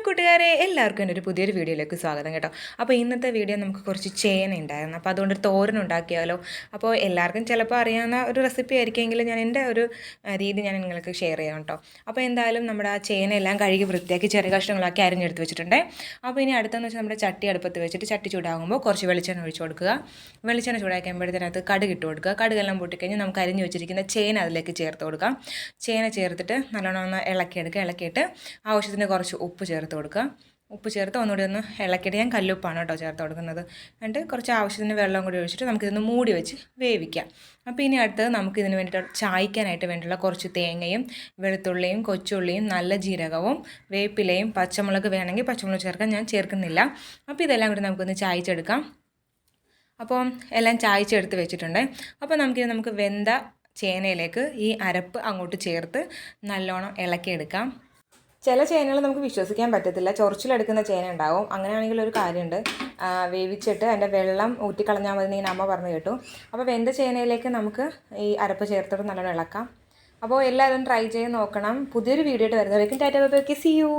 കൂട്ടുകാരെ എല്ലാവർക്കും എൻ്റെ ഒരു പുതിയൊരു വീഡിയോയിലേക്ക് സ്വാഗതം കേട്ടോ. അപ്പോൾ ഇന്നത്തെ വീഡിയോ നമുക്ക് കുറച്ച് ചേന ഉണ്ടായിരുന്നു. അപ്പോൾ അതുകൊണ്ട് തോരൻ ഉണ്ടാക്കിയാലോ. അപ്പോൾ എല്ലാവർക്കും ചിലപ്പോൾ അറിയാവുന്ന ഒരു റെസിപ്പി ആയിരിക്കുമെങ്കിലും ഞാൻ എൻ്റെ ഒരു രീതി ഞാൻ നിങ്ങൾക്ക് ഷെയർ ചെയ്യാം കേട്ടോ. അപ്പോൾ എന്തായാലും നമ്മുടെ ആ ചേന എല്ലാം കഴുകി വൃത്തിയാക്കി ചെറിയ കഷ്ണങ്ങളാക്കി അരിഞ്ഞെടുത്ത് വെച്ചിട്ടുണ്ട്. അപ്പോൾ ഇനി അടുത്തെന്ന് വെച്ചാൽ നമ്മുടെ ചട്ടി അടുപ്പത്ത് വെച്ചിട്ട് ചട്ടി ചൂടാകുമ്പോൾ കുറച്ച് വെളിച്ചെണ്ണ ഒഴിച്ച് കൊടുക്കുക. വെളിച്ചെണ്ണ ചൂടാക്കുമ്പോഴത്തേനകത്ത് കടുക് ഇട്ട് കൊടുക്കുക. കടുകെല്ലാം പൊട്ടിക്കഴിഞ്ഞ് നമുക്ക് അരിഞ്ഞ് വെച്ചിരിക്കുന്ന ചേന അതിലേക്ക് ചേർത്ത് കൊടുക്കാം. ചേന ചേർത്തിട്ട് നല്ലോണം ഒന്ന് ഇളക്കിയിട്ട് ആവശ്യത്തിന് കുറച്ച് ഉപ്പ് ചേർത്ത് കൊടുക്കുക. ഉപ്പ് ചേർത്ത് ഒന്നുകൂടി ഒന്ന് ഇളക്കിയിട്ട് ഞാൻ കല്ലുപ്പാണ് കേട്ടോ ചേർത്ത് കൊടുക്കുന്നത്. എന്നിട്ട് കുറച്ച് ആവശ്യത്തിന് വെള്ളം കൂടി ഒഴിച്ചിട്ട് നമുക്കിതൊന്ന് മൂടി വെച്ച് വേവിക്കാം. അപ്പോൾ ഇനി അടുത്തത് നമുക്കിതിന് വേണ്ടിയിട്ട് ചായ്ക്കാനായിട്ട് വേണ്ടിയുള്ള കുറച്ച് തേങ്ങയും വെളുത്തുള്ളിയും കൊച്ചുള്ളിയും നല്ല ജീരകവും വേപ്പിലയും പച്ചമുളക് വേണമെങ്കിൽ പച്ചമുളക് ചേർക്കാം, ഞാൻ ചേർക്കുന്നില്ല. അപ്പോൾ ഇതെല്ലാം കൂടി നമുക്കൊന്ന് ചായച്ചെടുക്കാം. അപ്പോൾ എല്ലാം ചായച്ചെടുത്ത് വെച്ചിട്ടുണ്ട്. അപ്പോൾ നമുക്ക് വെന്ത ചേനയിലേക്ക് ഈ അരപ്പ് അങ്ങോട്ട് ചേർത്ത് നല്ലോണം ഇളക്കിയെടുക്കാം. ചില ചേനകൾ നമുക്ക് വിശ്വസിക്കാൻ പറ്റത്തില്ല, ചൊറിച്ചിലെടുക്കുന്ന ചേന ഉണ്ടാവും. അങ്ങനെയാണെങ്കിൽ ഒരു കാര്യമുണ്ട്, വേവിച്ചിട്ട് അതിൻ്റെ വെള്ളം ഊറ്റിക്കളഞ്ഞാൽ മതി എന്ന് അമ്മ പറഞ്ഞു കേട്ടു. അപ്പോൾ വെന്ത ചേനയിലേക്ക് നമുക്ക് ഈ അരപ്പ് ചേർത്തിട്ട് നല്ലോണം ഇളക്കാം. അപ്പോൾ എല്ലാവരും ട്രൈ ചെയ്ത് നോക്കണം. പുതിയൊരു വീഡിയോ ആയിട്ട് വരുന്നതായിരിക്കും. Tata bye bye, see U.